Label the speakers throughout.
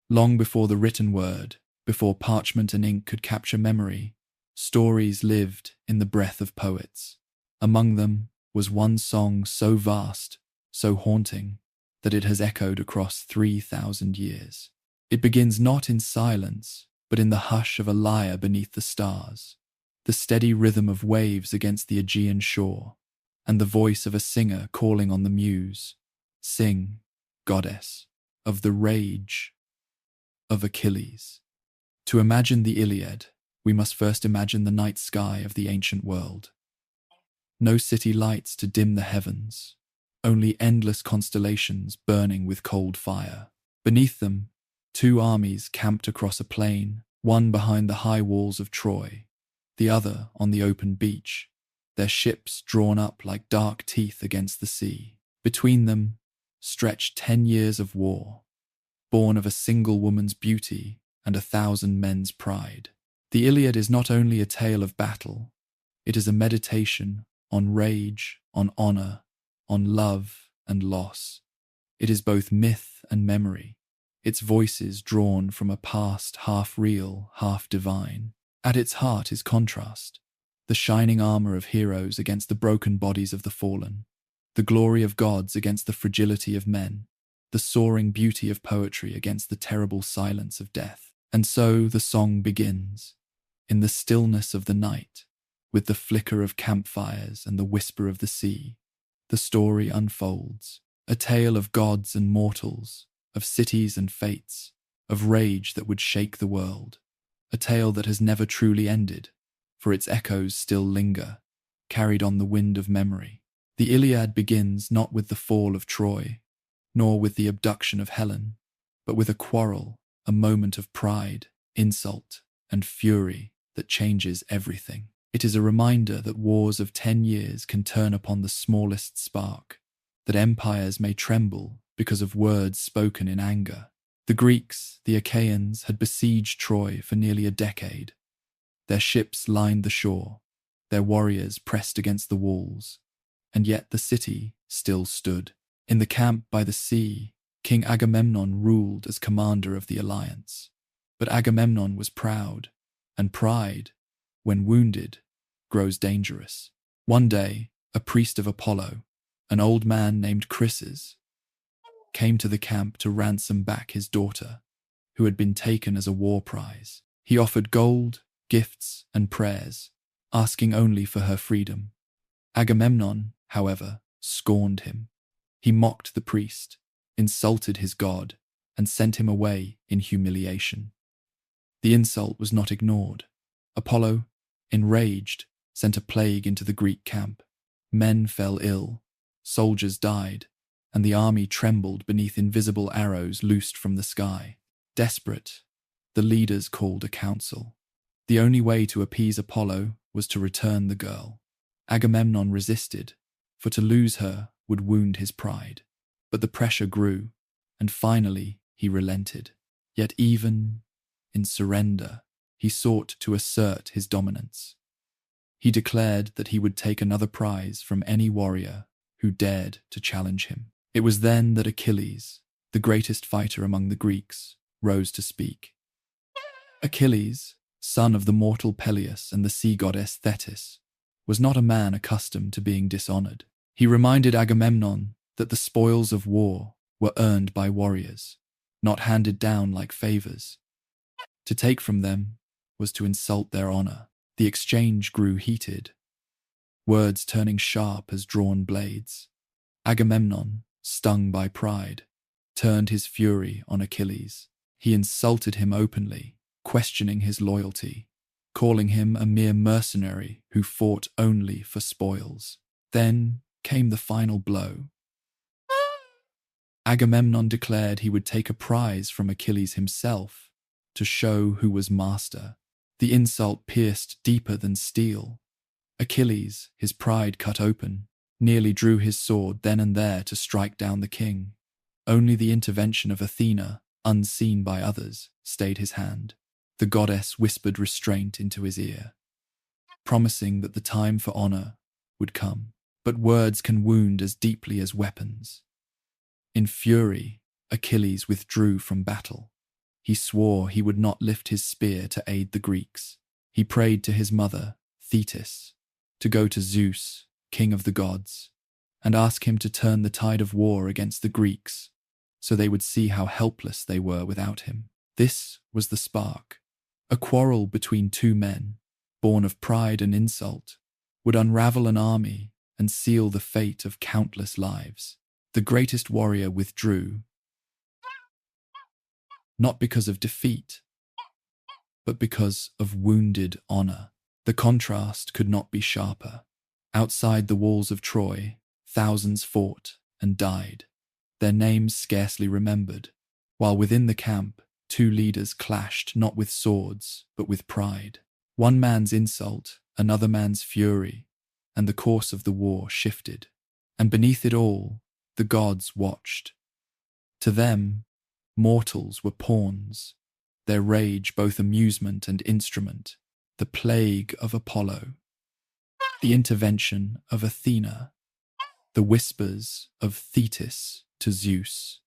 Speaker 1: Long before the written word, before parchment and ink could capture memory, stories lived in the breath of poets. Among them was one song so vast, so haunting, that it has echoed across 3,000 years. It begins not in silence, but in the hush of a lyre beneath the stars, the steady rhythm of waves against the Aegean shore, and the voice of a singer calling on the muse. Sing, goddess, of the rage of Achilles. To imagine the Iliad, we must first imagine the night sky of the ancient world. No city lights to dim the heavens, only endless constellations burning with cold fire. Beneath them, two armies camped across a plain, one behind the high walls of Troy, the other on the open beach, their ships drawn up like dark teeth against the sea. Between them stretched 10 years of war, born of a single woman's beauty and 1,000 men's pride. The Iliad is not only a tale of battle, it is a meditation on rage, on honor, on love and loss. It is both myth and memory, its voices drawn from a past half real, half divine. At its heart is contrast, the shining armor of heroes against the broken bodies of the fallen, the glory of gods against the fragility of men, the soaring beauty of poetry against the terrible silence of death. And so the song begins, in the stillness of the night, with the flicker of campfires and the whisper of the sea. The story unfolds, a tale of gods and mortals, of cities and fates, of rage that would shake the world, a tale that has never truly ended, for its echoes still linger, carried on the wind of memory. The Iliad begins not with the fall of Troy, nor with the abduction of Helen, but with a quarrel, a moment of pride, insult, and fury that changes everything. It is a reminder that wars of 10 years can turn upon the smallest spark, that empires may tremble because of words spoken in anger. The Greeks, the Achaeans, had besieged Troy for nearly a decade. Their ships lined the shore, their warriors pressed against the walls, and yet the city still stood. In the camp by the sea, King Agamemnon ruled as commander of the alliance. But Agamemnon was proud, and pride, when wounded, grows dangerous. One day, a priest of Apollo, an old man named Chryses, came to the camp to ransom back his daughter, who had been taken as a war prize. He offered gold, gifts, and prayers, asking only for her freedom. Agamemnon, however, scorned him. He mocked the priest, insulted his god, and sent him away in humiliation. The insult was not ignored. Apollo, enraged, sent a plague into the Greek camp. Men fell ill, soldiers died, and the army trembled beneath invisible arrows loosed from the sky. Desperate, the leaders called a council. The only way to appease Apollo was to return the girl. Agamemnon resisted, for to lose her would wound his pride. But the pressure grew, and finally he relented. Yet even in surrender, he sought to assert his dominance. He declared that he would take another prize from any warrior who dared to challenge him. It was then that Achilles, the greatest fighter among the Greeks, rose to speak. Achilles, son of the mortal Peleus and the sea goddess Thetis, was not a man accustomed to being dishonored. He reminded Agamemnon that the spoils of war were earned by warriors, not handed down like favors. To take from them was to insult their honor. The exchange grew heated, words turning sharp as drawn blades. Agamemnon, stung by pride, turned his fury on Achilles. He insulted him openly, questioning his loyalty, calling him a mere mercenary who fought only for spoils. Then came the final blow. Agamemnon declared he would take a prize from Achilles himself to show who was master. The insult pierced deeper than steel. Achilles, his pride cut open, nearly drew his sword then and there to strike down the king. Only the intervention of Athena, unseen by others, stayed his hand. The goddess whispered restraint into his ear, promising that the time for honor would come. But words can wound as deeply as weapons. In fury, Achilles withdrew from battle. He swore he would not lift his spear to aid the Greeks. He prayed to his mother, Thetis, to go to Zeus, king of the gods, and ask him to turn the tide of war against the Greeks, so they would see how helpless they were without him. This was the spark. A quarrel between two men, born of pride and insult, would unravel an army and seal the fate of countless lives. The greatest warrior withdrew, not because of defeat, but because of wounded honor. The contrast could not be sharper. Outside the walls of Troy, thousands fought and died, their names scarcely remembered, while within the camp, two leaders clashed not with swords, but with pride. One man's insult, another man's fury, and the course of the war shifted. And beneath it all, the gods watched. To them, mortals were pawns, their rage both amusement and instrument, the plague of Apollo, the intervention of Athena, the whispers of Thetis to Zeus.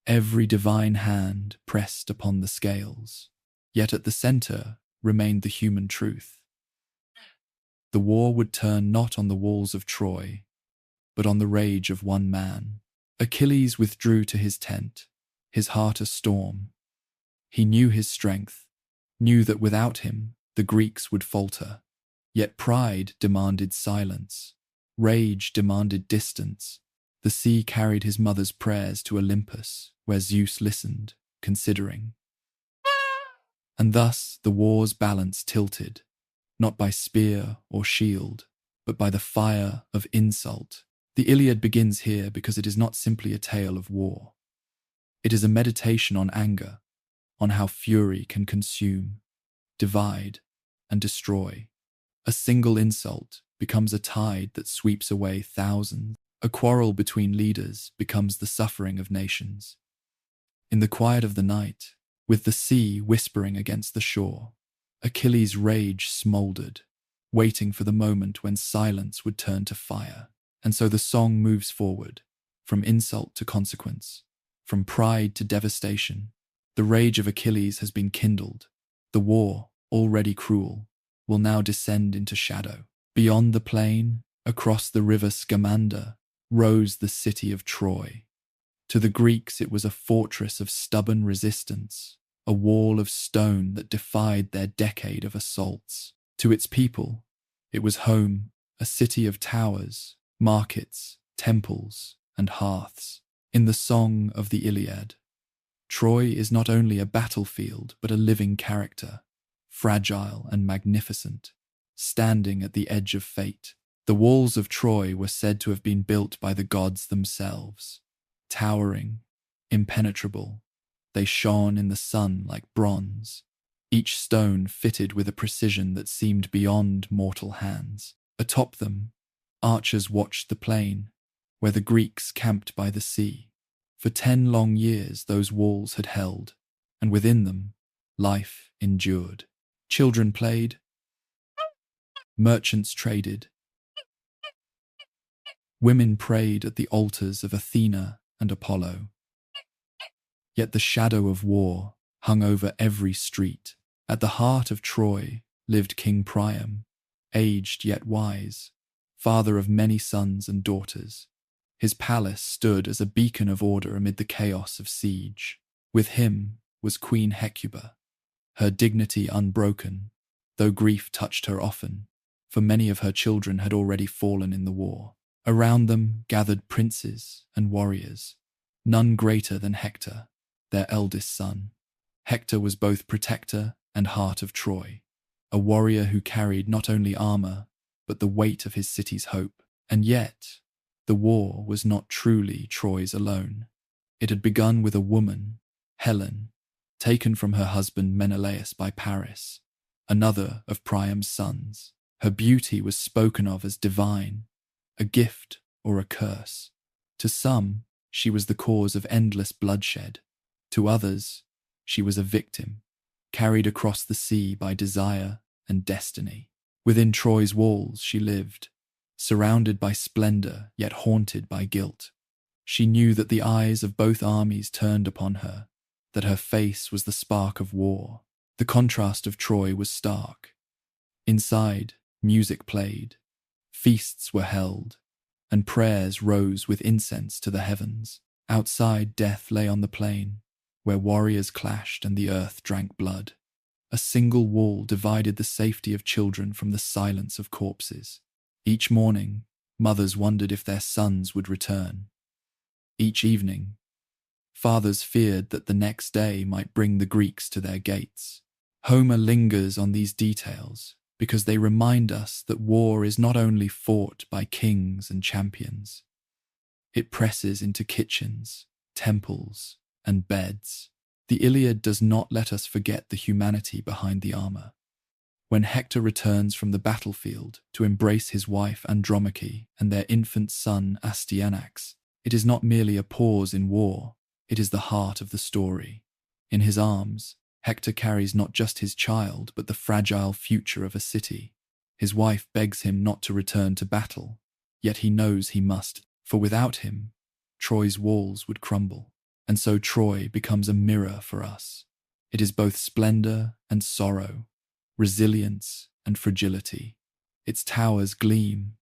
Speaker 1: Every divine hand pressed upon the scales, yet at the center remained the human truth. The war would turn not on the walls of Troy, but on the rage of one man. Achilles withdrew to his tent, his heart a storm. He knew his strength, knew that without him the Greeks would falter. Yet pride demanded silence, rage demanded distance. The sea carried his mother's prayers to Olympus, where Zeus listened, considering. And thus the war's balance tilted, not by spear or shield, but by the fire of insult. The Iliad begins here because it is not simply a tale of war. It is a meditation on anger, on how fury can consume, divide, and destroy. A single insult becomes a tide that sweeps away thousands. A quarrel between leaders becomes the suffering of nations. In the quiet of the night, with the sea whispering against the shore, Achilles' rage smoldered, waiting for the moment when silence would turn to fire. And so the song moves forward, from insult to consequence, from pride to devastation. The rage of Achilles has been kindled. The war, already cruel, will now descend into shadow. Beyond the plain, across the river Scamander, rose the city of Troy. To the Greeks it was a fortress of stubborn resistance, a wall of stone that defied their decade of assaults. To its people, it was home, a city of towers, markets, temples, and hearths. In the song of the Iliad, Troy is not only a battlefield but a living character, fragile and magnificent, standing at the edge of fate. The walls of Troy were said to have been built by the gods themselves. Towering, impenetrable, they shone in the sun like bronze, each stone fitted with a precision that seemed beyond mortal hands. Atop them, archers watched the plain, where the Greeks camped by the sea. For 10 long years those walls had held, and within them, life endured. Children played, merchants traded, women prayed at the altars of Athena and Apollo. Yet the shadow of war hung over every street. At the heart of Troy lived King Priam, aged yet wise, father of many sons and daughters. His palace stood as a beacon of order amid the chaos of siege. With him was Queen Hecuba, her dignity unbroken, though grief touched her often, for many of her children had already fallen in the war. Around them gathered princes and warriors, none greater than Hector, their eldest son. Hector was both protector and heart of Troy, a warrior who carried not only armor, but the weight of his city's hope. And yet, the war was not truly Troy's alone. It had begun with a woman, Helen, taken from her husband Menelaus by Paris, another of Priam's sons. Her beauty was spoken of as divine, a gift or a curse. To some, she was the cause of endless bloodshed. To others, she was a victim, carried across the sea by desire and destiny. Within Troy's walls she lived, surrounded by splendor yet haunted by guilt. She knew that the eyes of both armies turned upon her, that her face was the spark of war. The contrast of Troy was stark. Inside, music played, feasts were held, and prayers rose with incense to the heavens. Outside, death lay on the plain, where warriors clashed and the earth drank blood. A single wall divided the safety of children from the silence of corpses. Each morning, mothers wondered if their sons would return. Each evening, fathers feared that the next day might bring the Greeks to their gates. Homer lingers on these details because they remind us that war is not only fought by kings and champions. It presses into kitchens, temples, and beds. The Iliad does not let us forget the humanity behind the armor. When Hector returns from the battlefield to embrace his wife Andromache and their infant son Astyanax, it is not merely a pause in war, it is the heart of the story. In his arms, Hector carries not just his child but the fragile future of a city. His wife begs him not to return to battle, yet he knows he must, for without him, Troy's walls would crumble. And so Troy becomes a mirror for us. It is both splendor and sorrow, resilience and fragility. Its towers gleam,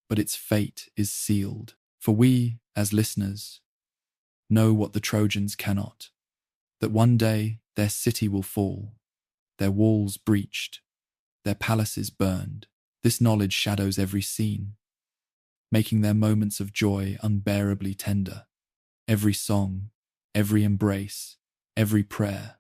Speaker 1: but its fate is sealed. For we, as listeners, know what the Trojans cannot, that one day their city will fall, their walls breached, their palaces burned. This knowledge shadows every scene, making their moments of joy unbearably tender. Every song, every embrace, every prayer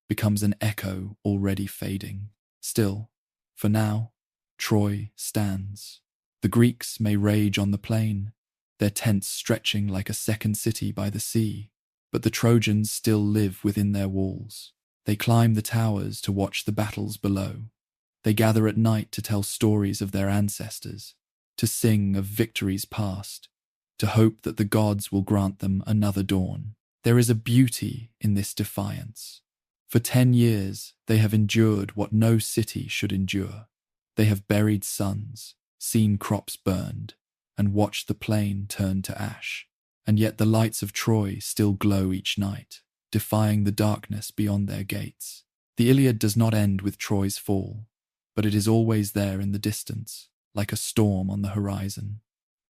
Speaker 1: becomes an echo already fading. Still, for now, Troy stands. The Greeks may rage on the plain, their tents stretching like a second city by the sea, but the Trojans still live within their walls. They climb the towers to watch the battles below. They gather at night to tell stories of their ancestors, to sing of victories past, to hope that the gods will grant them another dawn. There is a beauty in this defiance. For 10 years, they have endured what no city should endure. They have buried sons, seen crops burned, and watched the plain turn to ash. And yet the lights of Troy still glow each night, defying the darkness beyond their gates. The Iliad does not end with Troy's fall, but it is always there in the distance, like a storm on the horizon.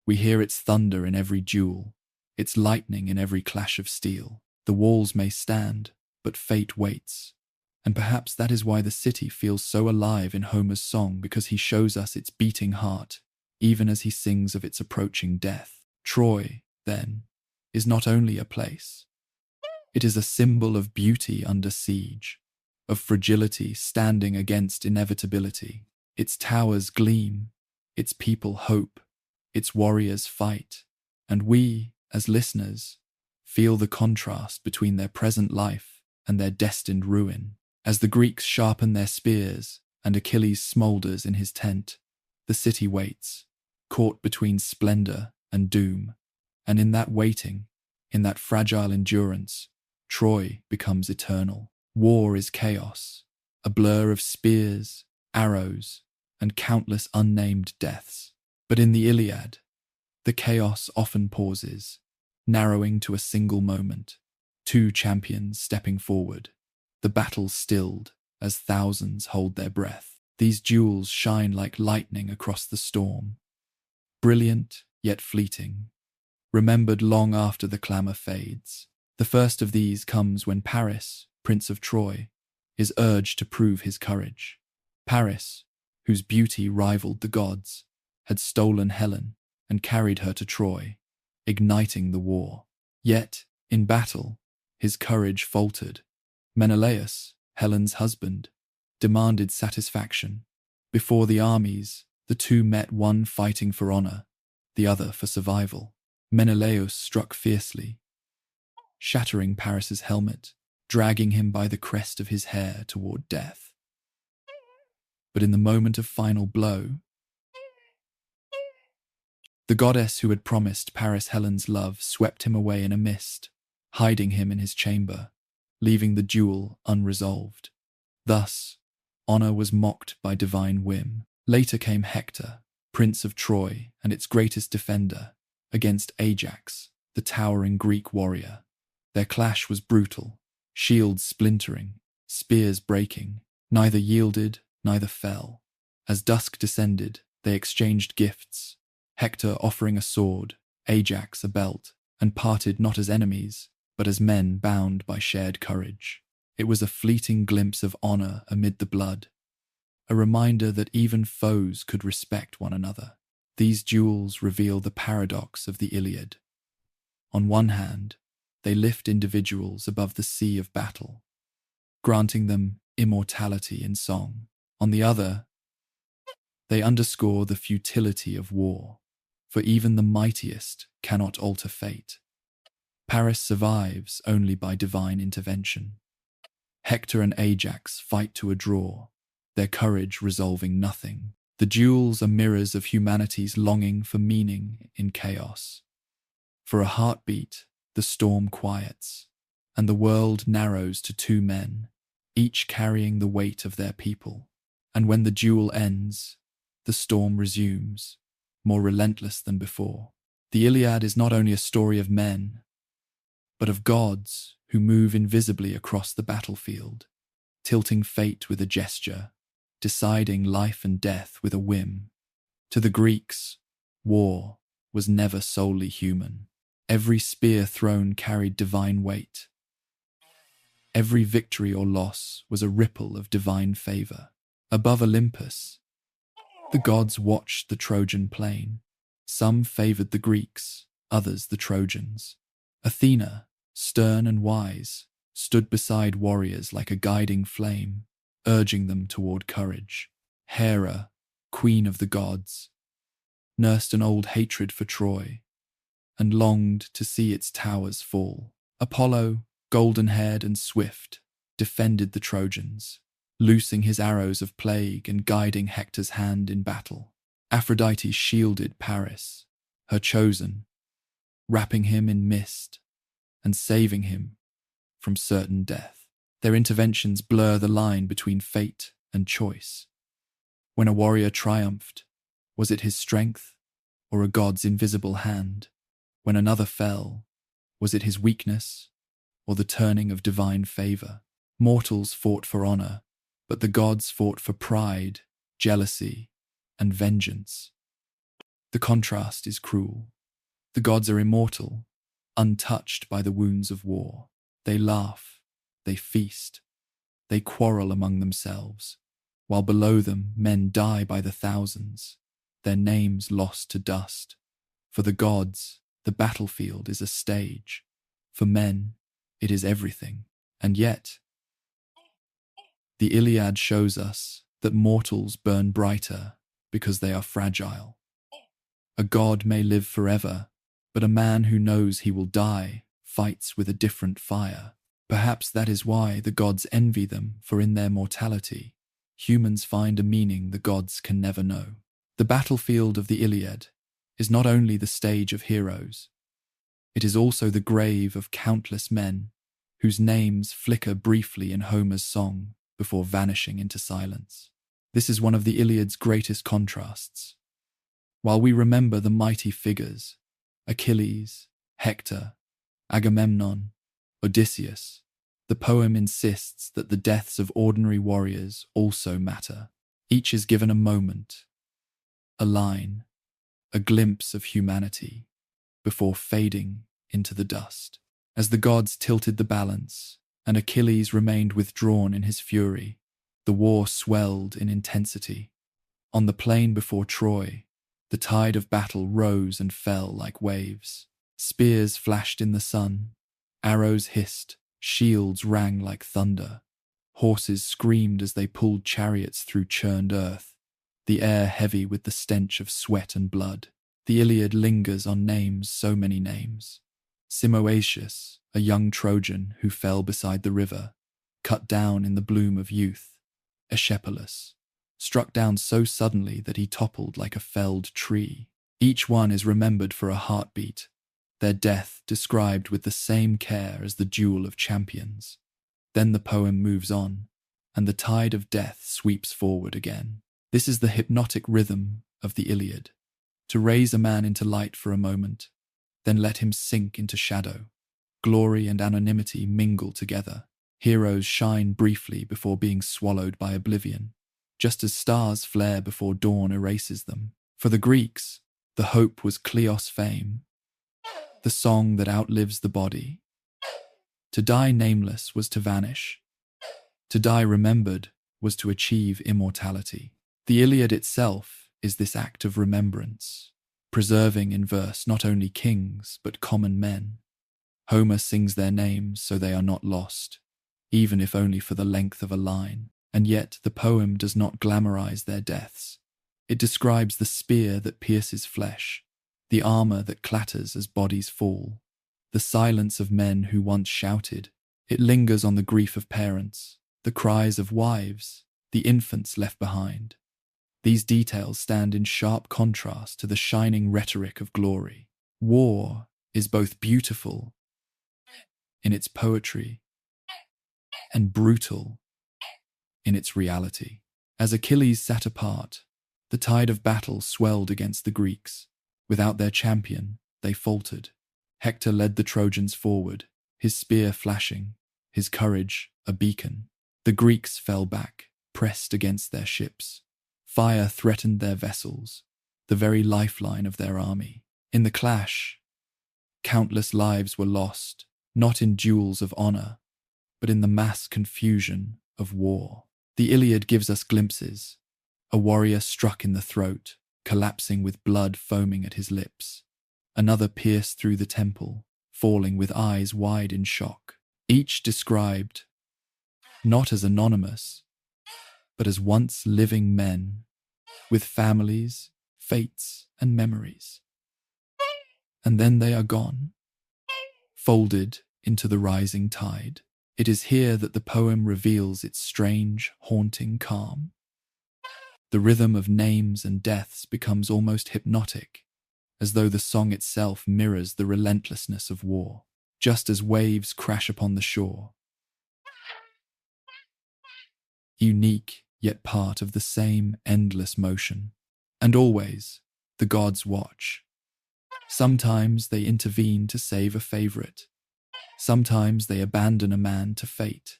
Speaker 1: We hear its thunder in every duel, its lightning in every clash of steel. The walls may stand, but fate waits. And perhaps that is why the city feels so alive in Homer's song, because he shows us its beating heart, even as he sings of its approaching death. Troy, then, is not only a place. It is a symbol of beauty under siege, of fragility standing against inevitability. Its towers gleam, its people hope, its warriors fight, and we, as listeners, feel the contrast between their present life and their destined ruin. As the Greeks sharpen their spears and Achilles smolders in his tent, the city waits, caught between splendor and doom. And in that waiting, in that fragile endurance, Troy becomes eternal. War is chaos, a blur of spears, arrows, and countless unnamed deaths. But in the Iliad, the chaos often pauses, narrowing to a single moment, 2 champions stepping forward, the battle stilled as thousands hold their breath. These duels shine like lightning across the storm, brilliant yet fleeting, remembered long after the clamor fades. The first of these comes when Paris, Prince of Troy, is urged to prove his courage. Paris, whose beauty rivaled the gods, had stolen Helen and carried her to Troy, igniting the war. Yet, in battle, his courage faltered. Menelaus, Helen's husband, demanded satisfaction. Before the armies, the two met, one fighting for honor, the other for survival. Menelaus struck fiercely, shattering Paris's helmet, dragging him by the crest of his hair toward death. But in the moment of final blow, the goddess who had promised Paris Helen's love swept him away in a mist, hiding him in his chamber, leaving the duel unresolved. Thus, honor was mocked by divine whim. Later came Hector, Prince of Troy and its greatest defender, against Ajax, the towering Greek warrior. Their clash was brutal, shields splintering, spears breaking. Neither yielded, neither fell. As dusk descended, they exchanged gifts, Hector offering a sword, Ajax a belt, and parted not as enemies, but as men bound by shared courage. It was a fleeting glimpse of honor amid the blood, a reminder that even foes could respect one another. These duels reveal the paradox of the Iliad. On one hand, they lift individuals above the sea of battle, granting them immortality in song. On the other, they underscore the futility of war, for even the mightiest cannot alter fate. Paris survives only by divine intervention. Hector and Ajax fight to a draw, their courage resolving nothing. The duels are mirrors of humanity's longing for meaning in chaos. For a heartbeat, the storm quiets, and the world narrows to two men, each carrying the weight of their people. And when the duel ends, the storm resumes, more relentless than before. The Iliad is not only a story of men, but of gods who move invisibly across the battlefield, tilting fate with a gesture, deciding life and death with a whim. To the Greeks, war was never solely human. Every spear thrown carried divine weight. Every victory or loss was a ripple of divine favor. Above Olympus, the gods watched the Trojan plain. Some favored the Greeks, others the Trojans. Athena, stern and wise, stood beside warriors like a guiding flame, urging them toward courage. Hera, queen of the gods, nursed an old hatred for Troy and longed to see its towers fall. Apollo, golden-haired and swift, defended the Trojans, loosing his arrows of plague and guiding Hector's hand in battle. Aphrodite shielded Paris, her chosen, wrapping him in mist and saving him from certain death. Their interventions blur the line between fate and choice. When a warrior triumphed, was it his strength or a god's invisible hand? When another fell, was it his weakness or the turning of divine favor? Mortals fought for honor, but the gods fought for pride, jealousy, and vengeance. The contrast is cruel. The gods are immortal, untouched by the wounds of war. They laugh, they feast, they quarrel among themselves, while below them men die by the thousands, their names lost to dust. For the gods, the battlefield is a stage. For men, it is everything. And yet, the Iliad shows us that mortals burn brighter because they are fragile. A god may live forever, but a man who knows he will die fights with a different fire. Perhaps that is why the gods envy them, for in their mortality, humans find a meaning the gods can never know. The battlefield of the Iliad is not only the stage of heroes, it is also the grave of countless men whose names flicker briefly in Homer's song before vanishing into silence. This is one of the Iliad's greatest contrasts. While we remember the mighty figures, Achilles, Hector, Agamemnon, Odysseus, the poem insists that the deaths of ordinary warriors also matter. Each is given a moment, a line, a glimpse of humanity, before fading into the dust. As the gods tilted the balance, and Achilles remained withdrawn in his fury, the war swelled in intensity. On the plain before Troy, the tide of battle rose and fell like waves. Spears flashed in the sun, arrows hissed, shields rang like thunder. Horses screamed as they pulled chariots through churned earth, the air heavy with the stench of sweat and blood. The Iliad lingers on names, so many names. Simoacius, a young Trojan who fell beside the river, cut down in the bloom of youth. Aeschylus, struck down so suddenly that he toppled like a felled tree. Each one is remembered for a heartbeat, their death described with the same care as the duel of champions. Then the poem moves on, and the tide of death sweeps forward again. This is the hypnotic rhythm of the Iliad, to raise a man into light for a moment, then let him sink into shadow. Glory and anonymity mingle together. Heroes shine briefly before being swallowed by oblivion, just as stars flare before dawn erases them. For the Greeks, the hope was Kleos fame, the song that outlives the body. To die nameless was to vanish. To die remembered was to achieve immortality. The Iliad itself is this act of remembrance, preserving in verse not only kings but common men. Homer sings their names so they are not lost, even if only for the length of a line. And yet the poem does not glamorize their deaths. It describes the spear that pierces flesh, the armor that clatters as bodies fall, the silence of men who once shouted. It lingers on the grief of parents, the cries of wives, the infants left behind. These details stand in sharp contrast to the shining rhetoric of glory. War is both beautiful in its poetry and brutal in its reality. As Achilles sat apart, the tide of battle swelled against the Greeks. Without their champion, they faltered. Hector led the Trojans forward, his spear flashing, his courage a beacon. The Greeks fell back, pressed against their ships. Fire threatened their vessels, the very lifeline of their army. In the clash, countless lives were lost, not in duels of honor, but in the mass confusion of war. The Iliad gives us glimpses. A warrior struck in the throat, collapsing with blood foaming at his lips. Another pierced through the temple, falling with eyes wide in shock. Each described not as anonymous, but as once living men, with families, fates, and memories. And then they are gone, folded into the rising tide. It is here that the poem reveals its strange, haunting calm. The rhythm of names and deaths becomes almost hypnotic, as though the song itself mirrors the relentlessness of war, just as waves crash upon the shore. Unique, yet part of the same endless motion. And always, the gods watch. Sometimes they intervene to save a favorite. Sometimes they abandon a man to fate.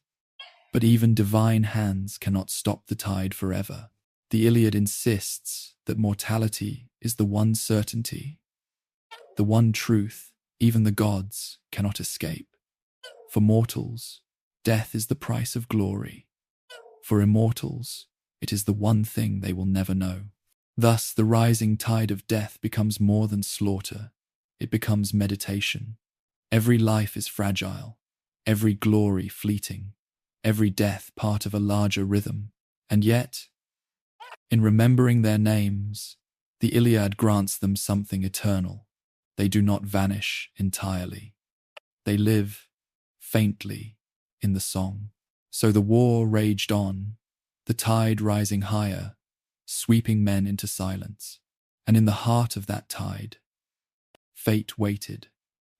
Speaker 1: But even divine hands cannot stop the tide forever. The Iliad insists that mortality is the one certainty, the one truth even the gods cannot escape. For mortals, death is the price of glory. For immortals, it is the one thing they will never know. Thus, the rising tide of death becomes more than slaughter. It becomes meditation. Every life is fragile, every glory fleeting, every death part of a larger rhythm. And yet, in remembering their names, the Iliad grants them something eternal. They do not vanish entirely. They live, faintly, in the song. So the war raged on, the tide rising higher, sweeping men into silence. And in the heart of that tide, fate waited,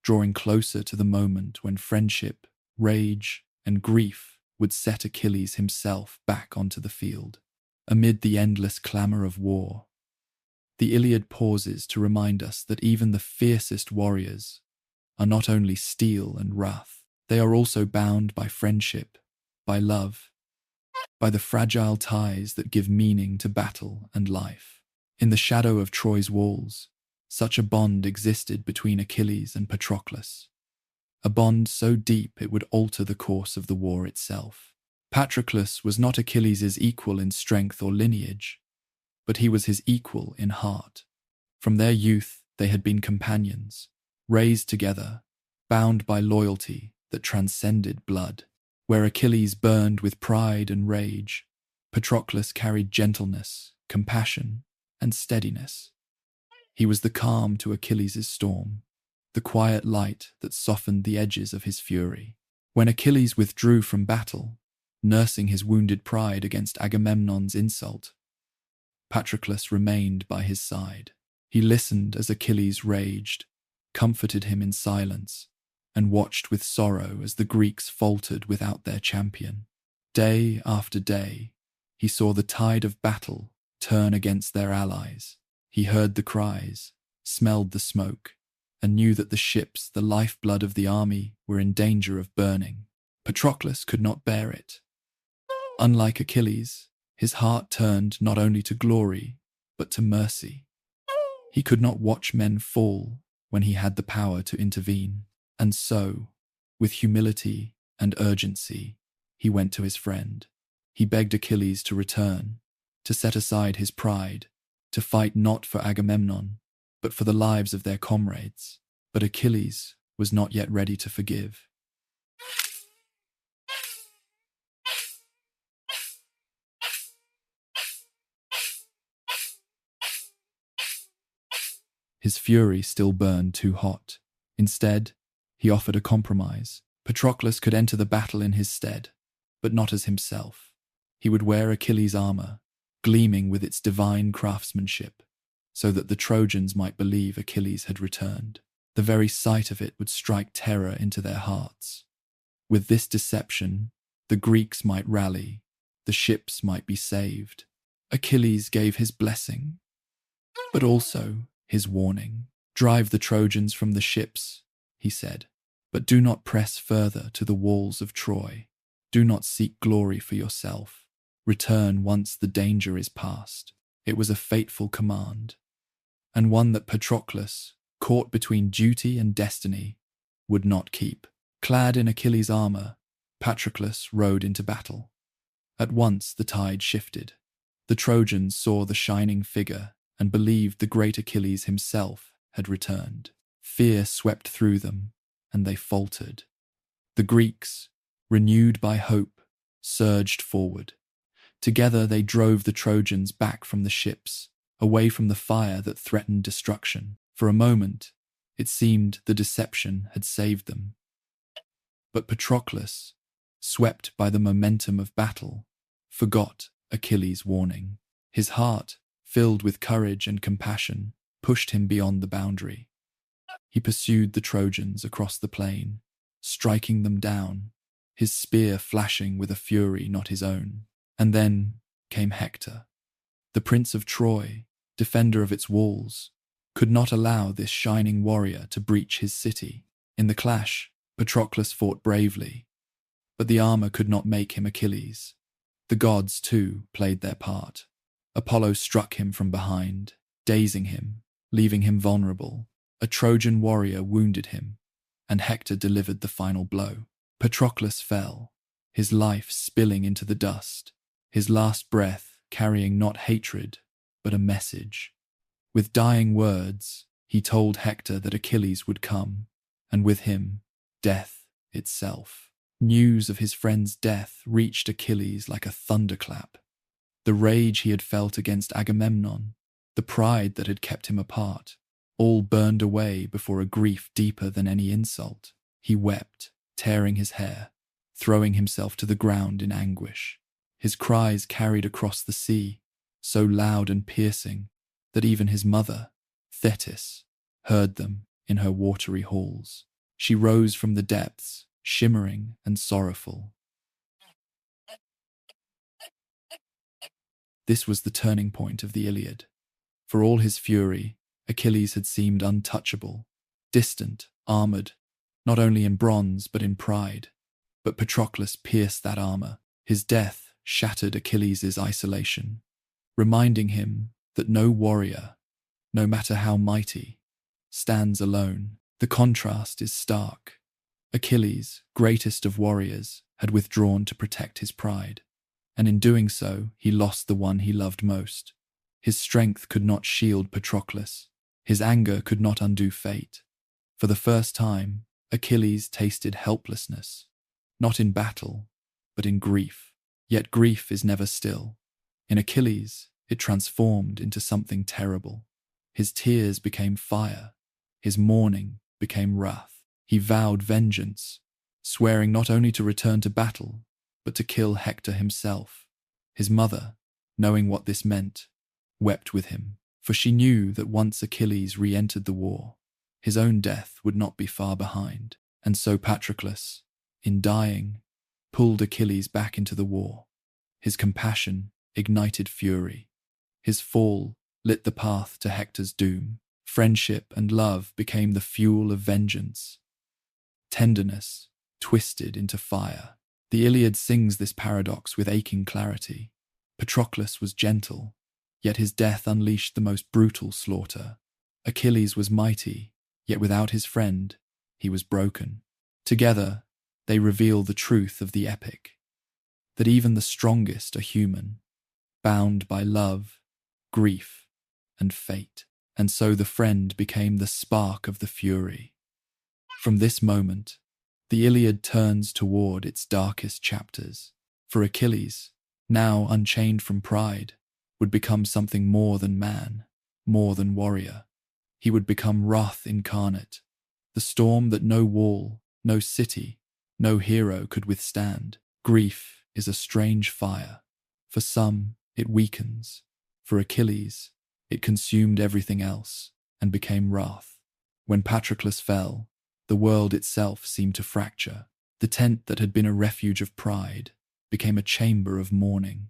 Speaker 1: drawing closer to the moment when friendship, rage, and grief would set Achilles himself back onto the field. Amid the endless clamour of war, the Iliad pauses to remind us that even the fiercest warriors are not only steel and wrath, they are also bound by friendship, by love, by the fragile ties that give meaning to battle and life. In the shadow of Troy's walls, such a bond existed between Achilles and Patroclus, a bond so deep it would alter the course of the war itself. Patroclus was not Achilles' equal in strength or lineage, but he was his equal in heart. From their youth they had been companions, raised together, bound by loyalty that transcended blood. Where Achilles burned with pride and rage, Patroclus carried gentleness, compassion, and steadiness. He was the calm to Achilles' storm, the quiet light that softened the edges of his fury. When Achilles withdrew from battle, nursing his wounded pride against Agamemnon's insult, Patroclus remained by his side. He listened as Achilles raged, comforted him in silence, and watched with sorrow as the Greeks faltered without their champion. Day after day, he saw the tide of battle turn against their allies. He heard the cries, smelled the smoke, and knew that the ships, the lifeblood of the army, were in danger of burning. Patroclus could not bear it. Unlike Achilles, his heart turned not only to glory, but to mercy. He could not watch men fall when he had the power to intervene. And so, with humility and urgency, he went to his friend. He begged Achilles to return, to set aside his pride, to fight not for Agamemnon, but for the lives of their comrades. But Achilles was not yet ready to forgive. His fury still burned too hot. Instead, he offered a compromise. Patroclus could enter the battle in his stead, but not as himself. He would wear Achilles' armor, gleaming with its divine craftsmanship, so that the Trojans might believe Achilles had returned. The very sight of it would strike terror into their hearts. With this deception, the Greeks might rally, the ships might be saved. Achilles gave his blessing, but also his warning. "Drive the Trojans from the ships," he said, "but do not press further to the walls of Troy. Do not seek glory for yourself. Return once the danger is past." It was a fateful command, and one that Patroclus, caught between duty and destiny, would not keep. Clad in Achilles' armor, Patroclus rode into battle. At once the tide shifted. The Trojans saw the shining figure and believed the great Achilles himself had returned. Fear swept through them, and they faltered. The Greeks, renewed by hope, surged forward. Together they drove the Trojans back from the ships, away from the fire that threatened destruction. For a moment, it seemed the deception had saved them. But Patroclus, swept by the momentum of battle, forgot Achilles' warning. His heart, filled with courage and compassion, pushed him beyond the boundary. He pursued the Trojans across the plain, striking them down, his spear flashing with a fury not his own. And then came Hector. The Prince of Troy, defender of its walls, could not allow this shining warrior to breach his city. In the clash, Patroclus fought bravely, but the armor could not make him Achilles. The gods, too, played their part. Apollo struck him from behind, dazing him, leaving him vulnerable. A Trojan warrior wounded him, and Hector delivered the final blow. Patroclus fell, his life spilling into the dust, his last breath carrying not hatred, but a message. With dying words, he told Hector that Achilles would come, and with him, death itself. News of his friend's death reached Achilles like a thunderclap. The rage he had felt against Agamemnon, the pride that had kept him apart, all burned away before a grief deeper than any insult. He wept, tearing his hair, throwing himself to the ground in anguish. His cries carried across the sea, so loud and piercing that even his mother, Thetis, heard them in her watery halls. She rose from the depths, shimmering and sorrowful. This was the turning point of the Iliad. For all his fury, Achilles had seemed untouchable, distant, armored, not only in bronze but in pride. But Patroclus pierced that armor. His death shattered Achilles' isolation, reminding him that no warrior, no matter how mighty, stands alone. The contrast is stark. Achilles, greatest of warriors, had withdrawn to protect his pride, and in doing so, he lost the one he loved most. His strength could not shield Patroclus. His anger could not undo fate. For the first time, Achilles tasted helplessness, not in battle, but in grief. Yet grief is never still. In Achilles, it transformed into something terrible. His tears became fire. His mourning became wrath. He vowed vengeance, swearing not only to return to battle, but to kill Hector himself. His mother, knowing what this meant, wept with him, for she knew that once Achilles re-entered the war, his own death would not be far behind. And so Patroclus, in dying, pulled Achilles back into the war. His compassion ignited fury. His fall lit the path to Hector's doom. Friendship and love became the fuel of vengeance. Tenderness twisted into fire. The Iliad sings this paradox with aching clarity. Patroclus was gentle, yet his death unleashed the most brutal slaughter. Achilles was mighty, yet without his friend, he was broken. Together, they reveal the truth of the epic, that even the strongest are human, bound by love, grief, and fate. And so the friend became the spark of the fury. From this moment, the Iliad turns toward its darkest chapters. For Achilles, now unchained from pride, would become something more than man, more than warrior. He would become wrath incarnate, the storm that no wall, no city, no hero could withstand. Grief is a strange fire. For some, it weakens. For Achilles, it consumed everything else and became wrath. When Patroclus fell, the world itself seemed to fracture. The tent that had been a refuge of pride became a chamber of mourning.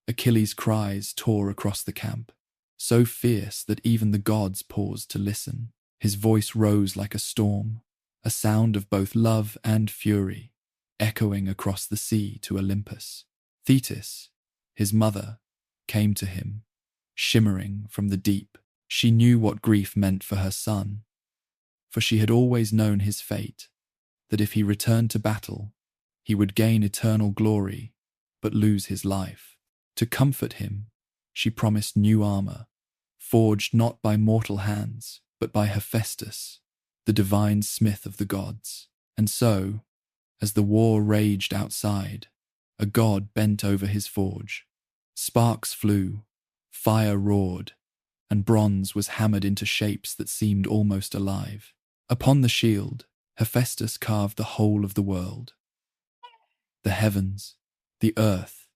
Speaker 1: Achilles' cries tore across the camp, so fierce that even the gods paused to listen. His voice rose like a storm, a sound of both love and fury, echoing across the sea to Olympus. Thetis, his mother, came to him, shimmering from the deep. She knew what grief meant for her son, for she had always known his fate, that if he returned to battle, he would gain eternal glory, but lose his life. To comfort him, she promised new armor, forged not by mortal hands, but by Hephaestus, the divine smith of the gods. And so, as the war raged outside, a god bent over his forge. Sparks flew, fire roared, and bronze was hammered into shapes that seemed almost alive. Upon the shield, Hephaestus carved the whole of the world. The heavens, the earth,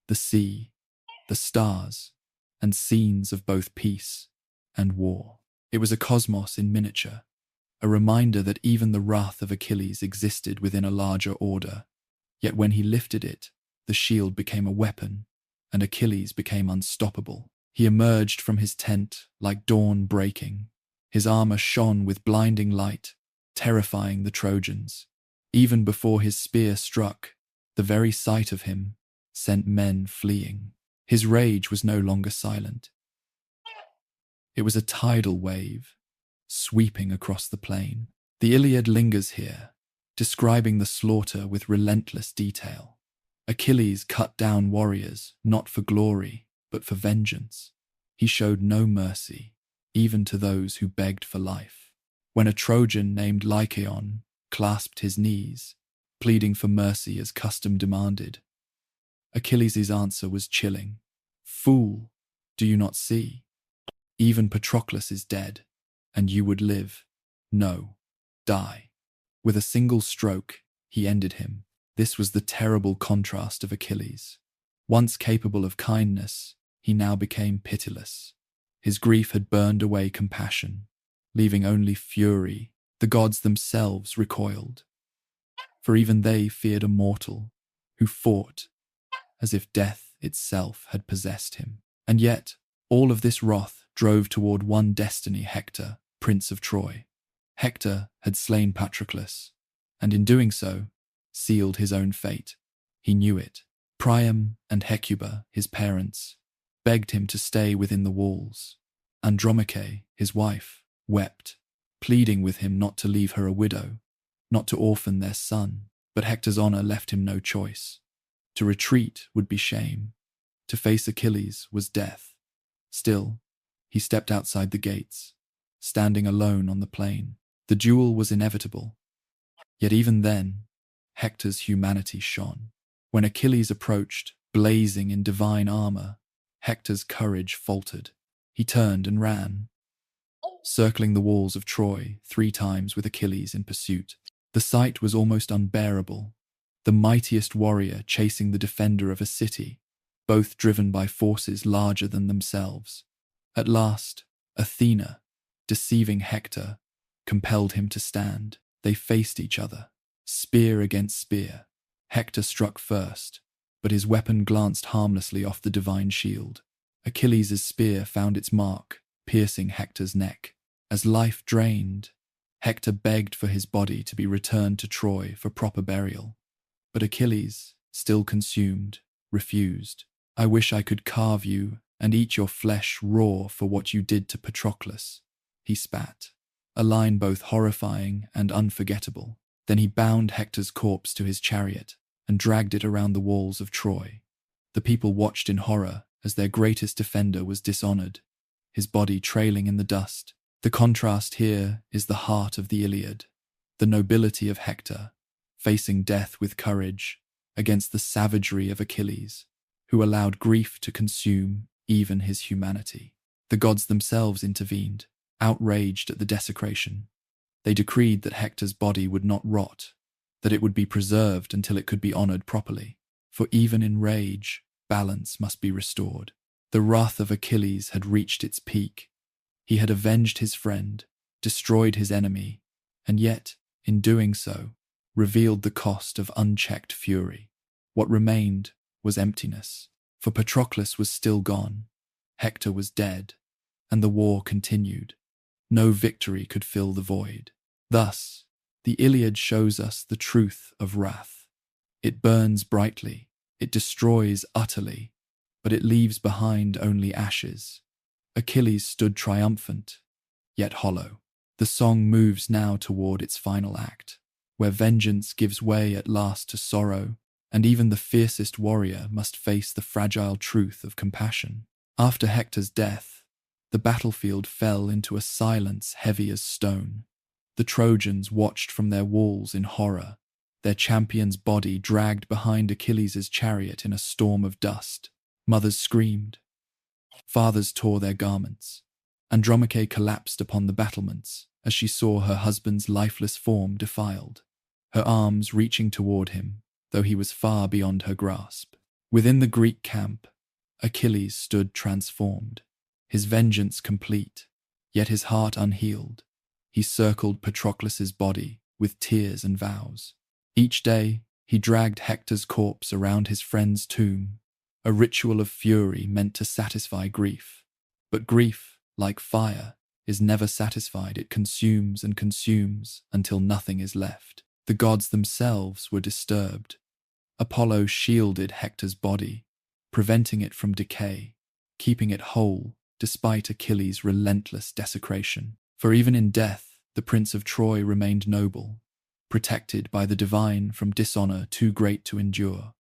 Speaker 1: the sea, the stars, and scenes of both peace and war. It was a cosmos in miniature, a reminder that even the wrath of Achilles existed within a larger order. Yet when he lifted it, the shield became a weapon, and Achilles became unstoppable. He emerged from his tent like dawn breaking. His armor shone with blinding light, terrifying the Trojans. Even before his spear struck, the very sight of him sent men fleeing. His rage was no longer silent. It was a tidal wave, sweeping across the plain. The Iliad lingers here, describing the slaughter with relentless detail. Achilles cut down warriors, not for glory, but for vengeance. He showed no mercy, even to those who begged for life. When a Trojan named Lycaon clasped his knees, pleading for mercy as custom demanded, Achilles' answer was chilling. "Fool, do you not see? Even Patroclus is dead, and you would live. No, die." With a single stroke, he ended him. This was the terrible contrast of Achilles. Once capable of kindness, he now became pitiless. His grief had burned away compassion, leaving only fury. The gods themselves recoiled, for even they feared a mortal who fought as if death itself had possessed him. And yet, all of this wrath drove toward one destiny: Hector, Prince of Troy. Hector had slain Patroclus, and in doing so, sealed his own fate. He knew it. Priam and Hecuba, his parents, begged him to stay within the walls. Andromache, his wife, wept, pleading with him not to leave her a widow, not to orphan their son. But Hector's honor left him no choice. To retreat would be shame. To face Achilles was death. Still, he stepped outside the gates, standing alone on the plain. The duel was inevitable. Yet even then, Hector's humanity shone. When Achilles approached, blazing in divine armor, Hector's courage faltered. He turned and ran, circling the walls of Troy 3 times with Achilles in pursuit. The sight was almost unbearable. The mightiest warrior chasing the defender of a city, both driven by forces larger than themselves. At last, Athena, deceiving Hector, compelled him to stand. They faced each other, spear against spear. Hector struck first, but his weapon glanced harmlessly off the divine shield. Achilles' spear found its mark, piercing Hector's neck. As life drained, Hector begged for his body to be returned to Troy for proper burial. But Achilles, still consumed, refused. "I wish I could carve you and eat your flesh raw for what you did to Patroclus," he spat, a line both horrifying and unforgettable. Then he bound Hector's corpse to his chariot and dragged it around the walls of Troy. The people watched in horror as their greatest defender was dishonored, his body trailing in the dust. The contrast here is the heart of the Iliad, the nobility of Hector, facing death with courage against the savagery of Achilles, who allowed grief to consume even his humanity. The gods themselves intervened, outraged at the desecration. They decreed that Hector's body would not rot, that it would be preserved until it could be honored properly. For even in rage, balance must be restored. The wrath of Achilles had reached its peak. He had avenged his friend, destroyed his enemy, and yet, in doing so, revealed the cost of unchecked fury. What remained was emptiness, for Patroclus was still gone, Hector was dead, and the war continued. No victory could fill the void. Thus, the Iliad shows us the truth of wrath. It burns brightly, it destroys utterly, but it leaves behind only ashes. Achilles stood triumphant, yet hollow. The song moves now toward its final act, where vengeance gives way at last to sorrow, and even the fiercest warrior must face the fragile truth of compassion. After Hector's death, the battlefield fell into a silence heavy as stone. The Trojans watched from their walls in horror, their champion's body dragged behind Achilles' chariot in a storm of dust. Mothers screamed. Fathers tore their garments. Andromache collapsed upon the battlements as she saw her husband's lifeless form defiled, her arms reaching toward him, though he was far beyond her grasp. Within the Greek camp, Achilles stood transformed, his vengeance complete, yet his heart unhealed. He circled Patroclus's body with tears and vows. Each day, he dragged Hector's corpse around his friend's tomb, a ritual of fury meant to satisfy grief. But grief, like fire, is never satisfied. It consumes and consumes until nothing is left. The gods themselves were disturbed. Apollo shielded Hector's body, preventing it from decay, keeping it whole despite Achilles' relentless desecration. For even in death, the Prince of Troy remained noble, protected by the divine from dishonor too great to endure.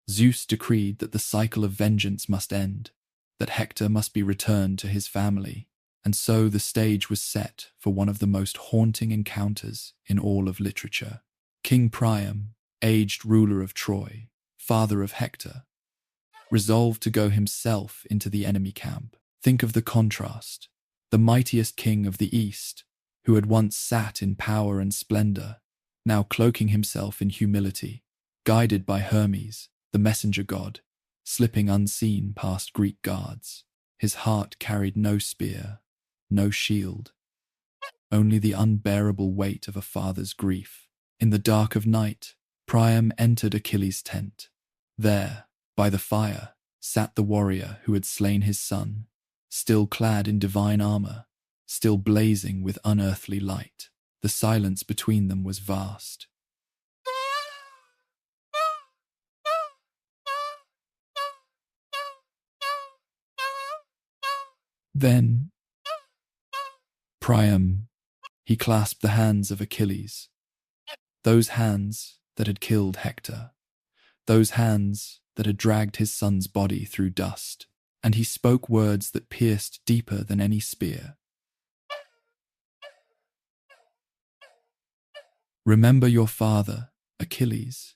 Speaker 1: Zeus decreed that the cycle of vengeance must end, that Hector must be returned to his family, and so the stage was set for one of the most haunting encounters in all of literature. King Priam, aged ruler of Troy, father of Hector, resolved to go himself into the enemy camp. Think of the contrast. The mightiest king of the East, who had once sat in power and splendor, now cloaking himself in humility, guided by Hermes, the messenger god, slipping unseen past Greek guards. His heart carried no spear, no shield, only the unbearable weight of a father's grief. In the dark of night, Priam entered Achilles' tent. There, by the fire, sat the warrior who had slain his son, still clad in divine armor, still blazing with unearthly light. The silence between them was vast. Then, Priam, he clasped the hands of Achilles, those hands that had killed Hector, those hands that had dragged his son's body through dust, and he spoke words that pierced deeper than any spear. "Remember your father, Achilles.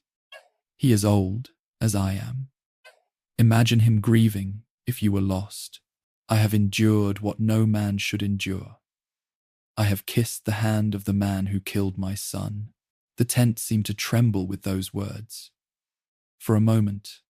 Speaker 1: He is old, as I am. Imagine him grieving if you were lost. I have endured what no man should endure. I have kissed the hand of the man who killed my son." The tent seemed to tremble with those words. For a moment,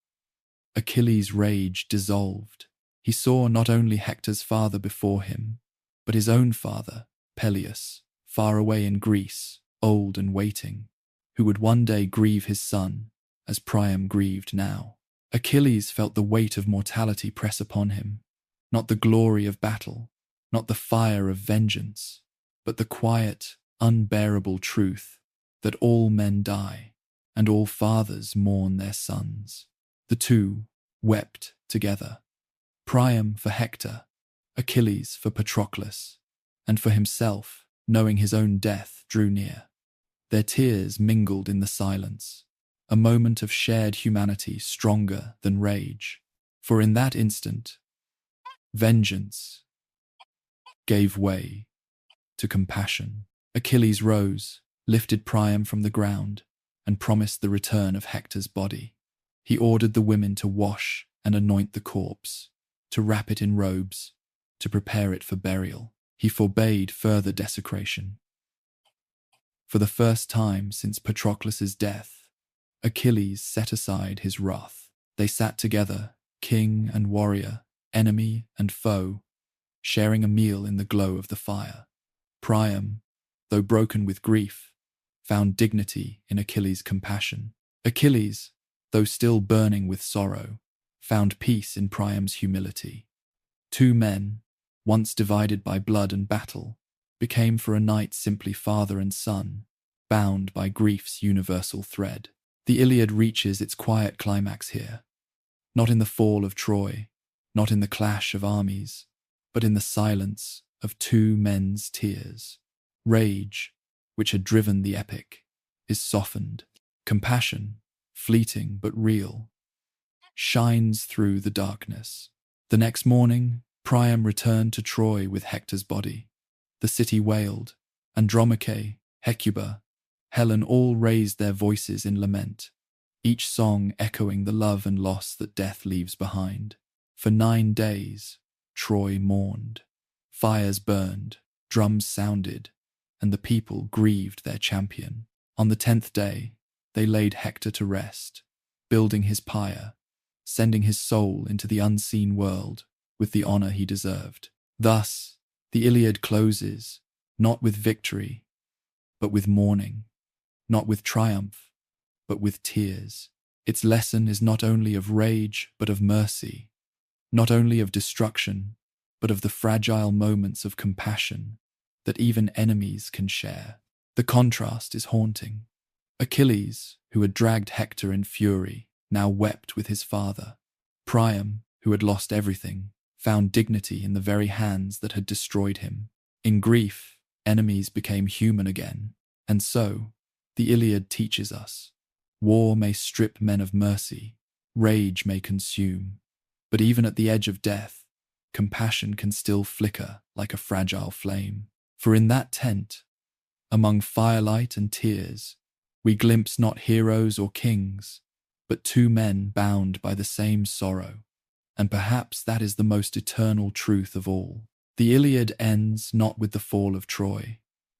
Speaker 1: Achilles' rage dissolved. He saw not only Hector's father before him, but his own father, Peleus, far away in Greece, old and waiting, who would one day grieve his son, as Priam grieved now. Achilles felt the weight of mortality press upon him, not the glory of battle, not the fire of vengeance, but the quiet, unbearable truth that all men die, and all fathers mourn their sons. The two wept together, Priam for Hector, Achilles for Patroclus, and for himself, knowing his own death drew near. Their tears mingled in the silence, a moment of shared humanity stronger than rage. For in that instant, vengeance gave way to compassion. Achilles rose, lifted Priam from the ground, and promised the return of Hector's body. He ordered the women to wash and anoint the corpse, to wrap it in robes, to prepare it for burial. He forbade further desecration. For the first time since Patroclus's death, Achilles set aside his wrath. They sat together, king and warrior, enemy and foe, sharing a meal in the glow of the fire. Priam, though broken with grief, found dignity in Achilles' compassion. Achilles, though still burning with sorrow, found peace in Priam's humility. Two men, once divided by blood and battle, became for a night simply father and son, bound by grief's universal thread. The Iliad reaches its quiet climax here, not in the fall of Troy, not in the clash of armies, but in the silence of two men's tears. Rage, which had driven the epic, is softened. Compassion, fleeting but real, shines through the darkness. The next morning, Priam returned to Troy with Hector's body. The city wailed. Andromache, Hecuba, Helen all raised their voices in lament, each song echoing the love and loss that death leaves behind. For 9 days, Troy mourned. Fires burned, drums sounded, and the people grieved their champion. On the 10th day, they laid Hector to rest, building his pyre, sending his soul into the unseen world with the honor he deserved. Thus, the Iliad closes, not with victory, but with mourning, not with triumph, but with tears. Its lesson is not only of rage, but of mercy, not only of destruction, but of the fragile moments of compassion that even enemies can share. The contrast is haunting. Achilles, who had dragged Hector in fury, now wept with his father. Priam, who had lost everything, found dignity in the very hands that had destroyed him. In grief, enemies became human again. And so, the Iliad teaches us, war may strip men of mercy, rage may consume, but even at the edge of death, compassion can still flicker like a fragile flame. For in that tent, among firelight and tears, we glimpse not heroes or kings, but two men bound by the same sorrow. And perhaps that is the most eternal truth of all. The Iliad ends not with the fall of Troy,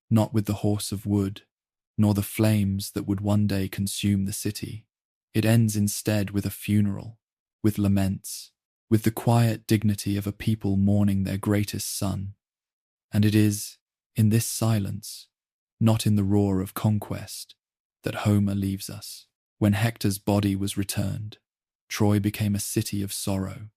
Speaker 1: not with the horse of wood, nor the flames that would one day consume the city. It ends instead with a funeral, with laments, with the quiet dignity of a people mourning their greatest son. And it is, in this silence, not in the roar of conquest, that Homer leaves us. When Hector's body was returned, Troy became a city of sorrow.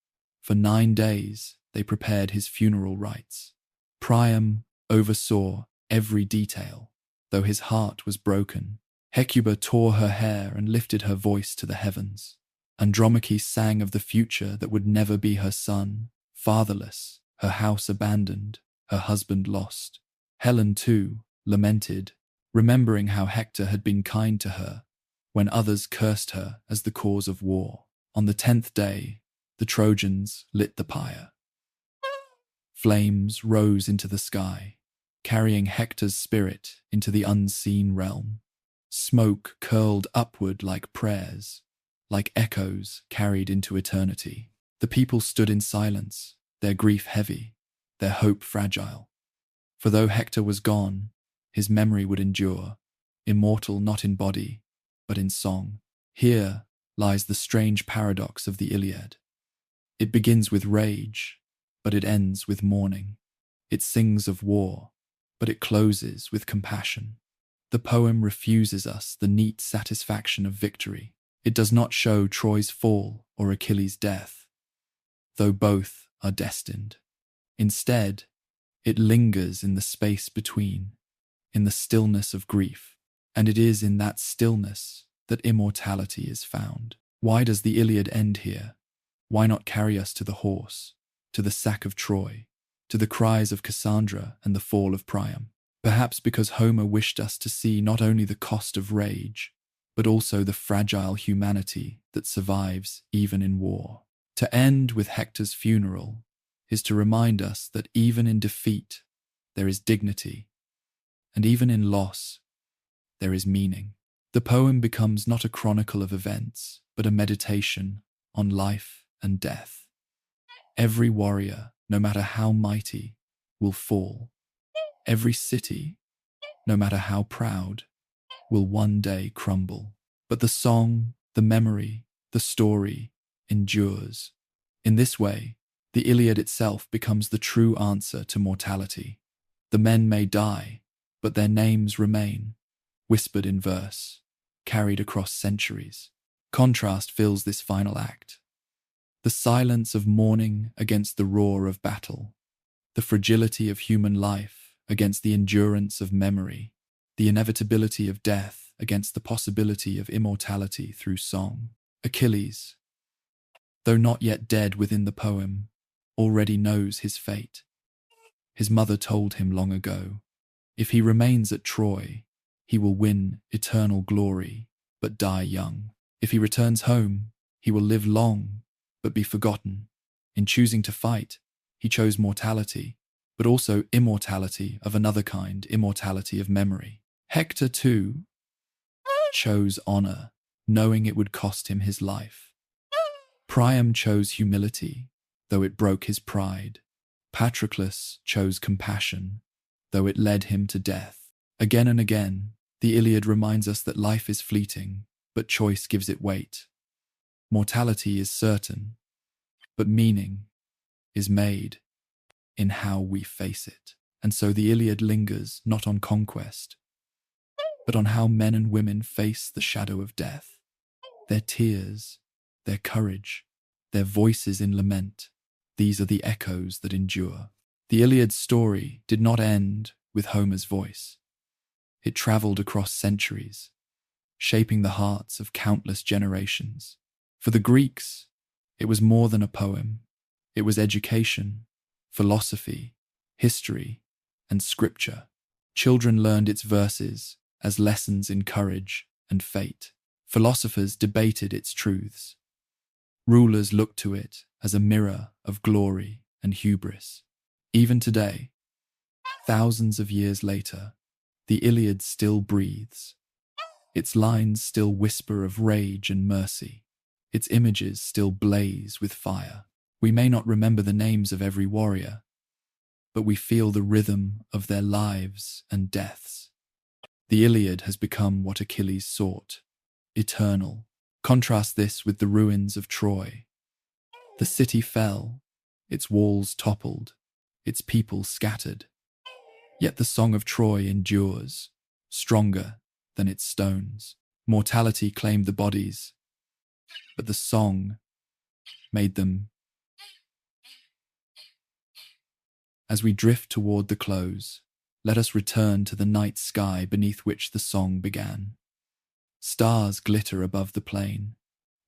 Speaker 1: For 9 days, they prepared his funeral rites. Priam oversaw every detail, though his heart was broken. Hecuba tore her hair and lifted her voice to the heavens. Andromache sang of the future that would never be her son, fatherless, her house abandoned, her husband lost. Helen, too, lamented, remembering how Hector had been kind to her, when others cursed her as the cause of war. On the 10th day, the Trojans lit the pyre. Flames rose into the sky, carrying Hector's spirit into the unseen realm. Smoke curled upward like prayers, like echoes carried into eternity. The people stood in silence, their grief heavy, their hope fragile. For though Hector was gone, his memory would endure, immortal not in body, but in song. Here lies the strange paradox of the Iliad. It begins with rage, but it ends with mourning. It sings of war, but it closes with compassion. The poem refuses us the neat satisfaction of victory. It does not show Troy's fall or Achilles' death, though both are destined. Instead, it lingers in the space between, in the stillness of grief. And it is in that stillness that immortality is found. Why does the Iliad end here? Why not carry us to the horse, to the sack of Troy, to the cries of Cassandra and the fall of Priam? Perhaps because Homer wished us to see not only the cost of rage, but also the fragile humanity that survives even in war. To end with Hector's funeral is to remind us that even in defeat, there is dignity, and even in loss, there is meaning. The poem becomes not a chronicle of events, but a meditation on life and death. Every warrior, no matter how mighty, will fall. Every city, no matter how proud, will one day crumble. But the song, the memory, the story endures. In this way, the Iliad itself becomes the true answer to mortality. The men may die, but their names remain, whispered in verse, carried across centuries. Contrast fills this final act. The silence of mourning against the roar of battle, the fragility of human life against the endurance of memory, the inevitability of death against the possibility of immortality through song. Achilles, though not yet dead within the poem, already knows his fate. His mother told him long ago, if he remains at Troy, he will win eternal glory, but die young. If he returns home, he will live long, but be forgotten. In choosing to fight, he chose mortality, but also immortality of another kind, immortality of memory. Hector, too, chose honor, knowing it would cost him his life. Priam chose humility, though it broke his pride. Patroclus chose compassion, though it led him to death. Again and again, the Iliad reminds us that life is fleeting, but choice gives it weight. Mortality is certain, but meaning is made in how we face it. And so the Iliad lingers not on conquest, but on how men and women face the shadow of death. Their tears, their courage, their voices in lament, these are the echoes that endure. The Iliad's story did not end with Homer's voice. It traveled across centuries, shaping the hearts of countless generations. For the Greeks, it was more than a poem. It was education, philosophy, history, and scripture. Children learned its verses as lessons in courage and fate. Philosophers debated its truths. Rulers looked to it as a mirror of glory and hubris. Even today, thousands of years later, the Iliad still breathes. Its lines still whisper of rage and mercy. Its images still blaze with fire. We may not remember the names of every warrior, but we feel the rhythm of their lives and deaths. The Iliad has become what Achilles sought, eternal. Contrast this with the ruins of Troy. The city fell, its walls toppled, its people scattered. Yet the song of Troy endures, stronger than its stones. Mortality claimed the bodies, but the song made them. As we drift toward the close, let us return to the night sky beneath which the song began. Stars glitter above the plain.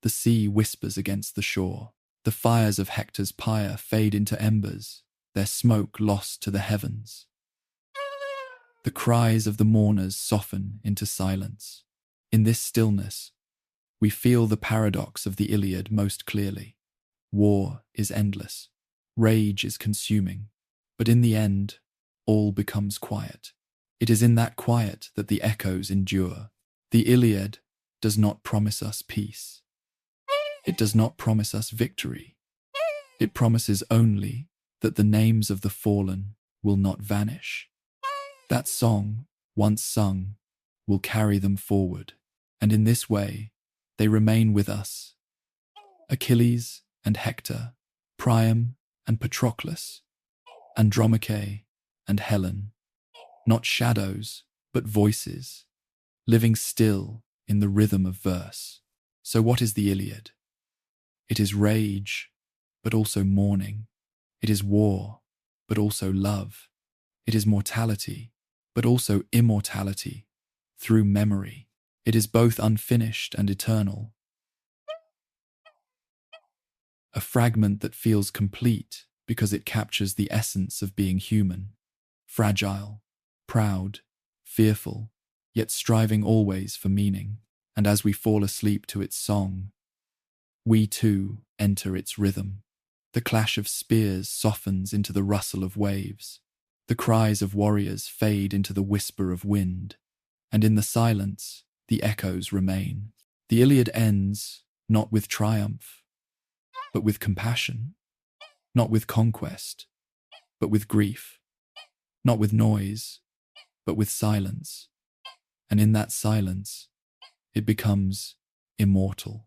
Speaker 1: The sea whispers against the shore. The fires of Hector's pyre fade into embers, their smoke lost to the heavens. The cries of the mourners soften into silence. In this stillness, we feel the paradox of the Iliad most clearly. War is endless. Rage is consuming. But in the end, all becomes quiet. It is in that quiet that the echoes endure. The Iliad does not promise us peace. It does not promise us victory. It promises only that the names of the fallen will not vanish. That song, once sung, will carry them forward, and in this way, they remain with us. Achilles and Hector, Priam and Patroclus, Andromache and Helen, not shadows, but voices, living still in the rhythm of verse. So what is the Iliad? It is rage, but also mourning. It is war, but also love. It is mortality, but also immortality through memory. It is both unfinished and eternal, a fragment that feels complete because it captures the essence of being human, fragile, proud, fearful, yet striving always for meaning. And as we fall asleep to its song, we too enter its rhythm. The clash of spears softens into the rustle of waves. The cries of warriors fade into the whisper of wind, and in the silence, the echoes remain. The Iliad ends not with triumph, but with compassion, not with conquest, but with grief, not with noise, but with silence. And in that silence, it becomes immortal.